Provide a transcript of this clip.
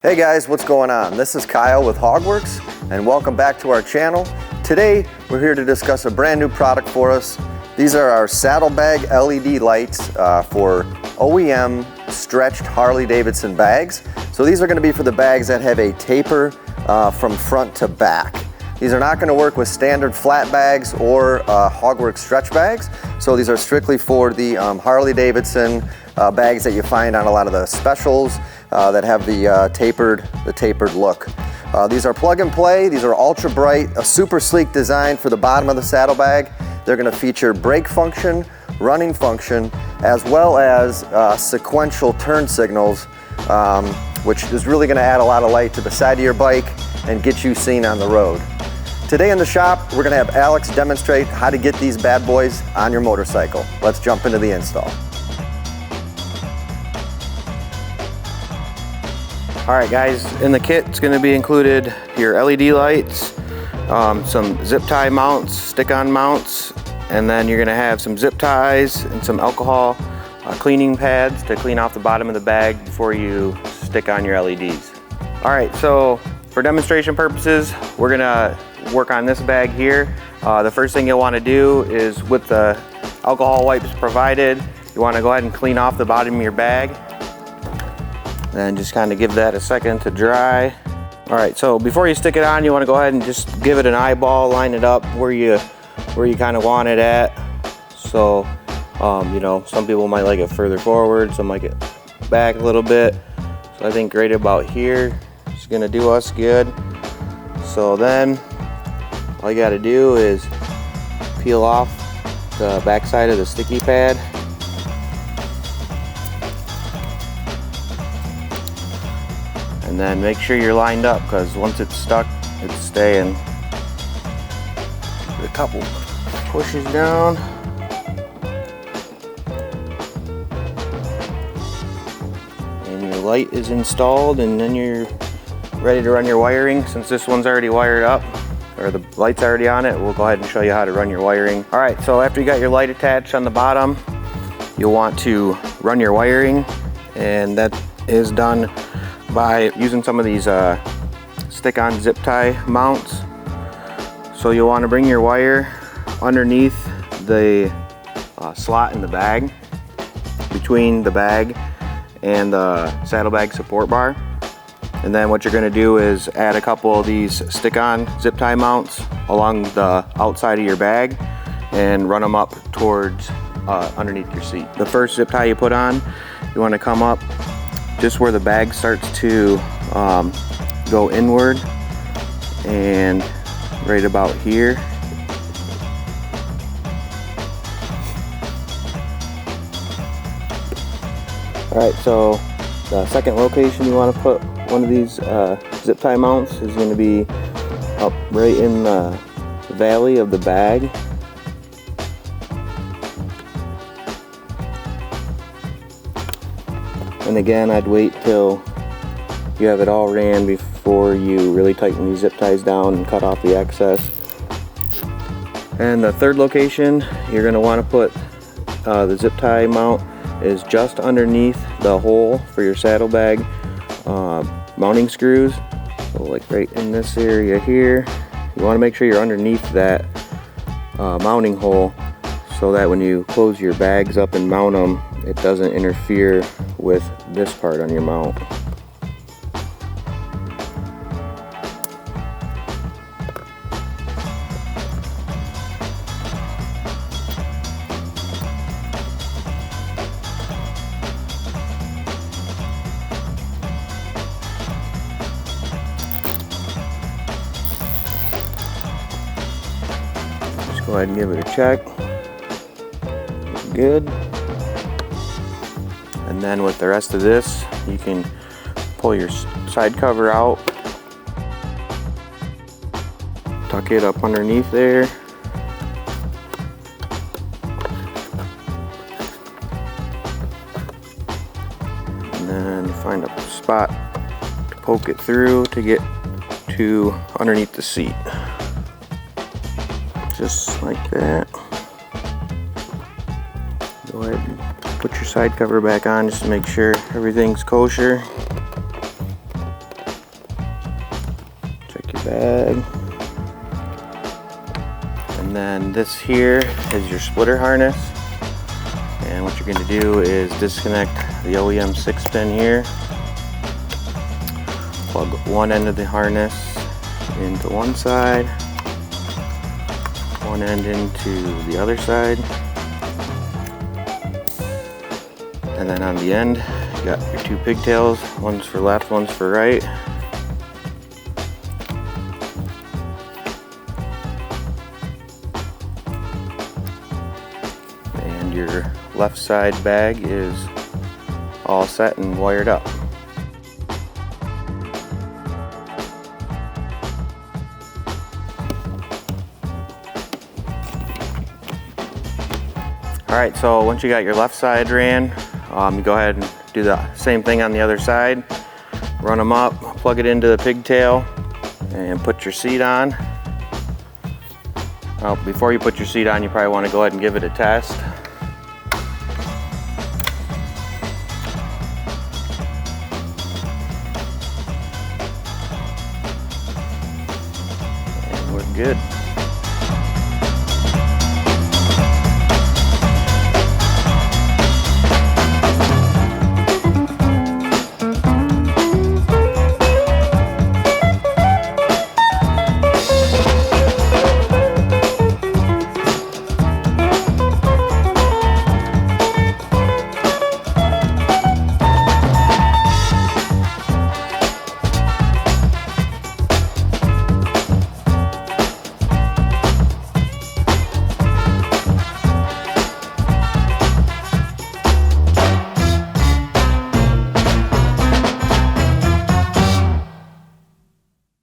Hey guys, what's going on? This is Kyle with HOGWORKZ and welcome back to our channel. Today we're here to discuss a brand new product for us. These are our Saddlebag LED lights for OEM stretched Harley-Davidson bags. So these are going to be for the bags that have a taper from front to back. These are not going to work with standard flat bags or HOGWORKZ stretch bags. So these are strictly for the Harley-Davidson bags that you find on a lot of the specials that have the tapered look. These are plug and play. These are ultra bright, a super sleek design for the bottom of the saddlebag. They're going to feature brake function, running function, as well as sequential turn signals, which is really going to add a lot of light to the side of your bike and get you seen on the road. Today in the shop, we're going to have Alex demonstrate how to get these bad boys on your motorcycle. Let's jump into the install. Alright guys, in the kit it's going to be included your LED lights, some zip tie mounts, stick-on mounts, and then you're going to have some zip ties and some alcohol cleaning pads to clean off the bottom of the bag before you stick on your LEDs. Alright, so for demonstration purposes, we're going to work on this bag here. The first thing you'll want to do is, with the alcohol wipes provided, you want to go ahead and clean off the bottom of your bag. And just kind of give that a second to dry. All right, so before you stick it on, you want to go ahead and just give it an eyeball, line it up where you kind of want it at. So, you know, some people might like it further forward, some like it back a little bit. So I think right about here is going to do us good. So then, all you got to do is peel off the back side of the sticky pad. And then make sure you're lined up, because once it's stuck, it's staying. Give it a couple pushes down. And your light is installed, and then you're ready to run your wiring. Since this one's already wired up, or the light's already on it, we'll go ahead and show you how to run your wiring. All right, so after you got your light attached on the bottom, you'll want to run your wiring, and that is done by using some of these stick-on zip tie mounts. So you'll want to bring your wire underneath the slot in the bag, between the bag and the saddlebag support bar. And then what you're going to do is add a couple of these stick-on zip tie mounts along the outside of your bag and run them up towards underneath your seat. The first zip tie you put on, you want to come up just where the bag starts to go inward, and right about here. Alright, so the second location you want to put one of these zip tie mounts is going to be up right in the valley of the bag. And again, I'd wait till you have it all ran before you really tighten these zip ties down and cut off the excess. And the third location you're going to want to put the zip tie mount is just underneath the hole for your saddlebag mounting screws. So like right in this area here, you want to make sure you're underneath that mounting hole, so that when you close your bags up and mount them, it doesn't interfere with this part on your mount. Just go ahead and give it a check. Good. And then with the rest of this, you can pull your side cover out, tuck it up underneath there, and then find a spot to poke it through to get to underneath the seat. Just like that. Go ahead and put your side cover back on just to make sure everything's kosher. bag. And then this here is your splitter harness. And what you're going to do is disconnect the OEM 6-pin here. Plug one end of the harness into one side, one end into the other side. And then on the end, you got your two pigtails, one's for left, one's for right. And your left side bag is all set and wired up. Alright, so once you got your left side ran, you go ahead and do the same thing on the other side. Run them up, plug it into the pigtail, and put your seat on. Well, before you put your seat on, you probably want to go ahead and give it a test. And we're good.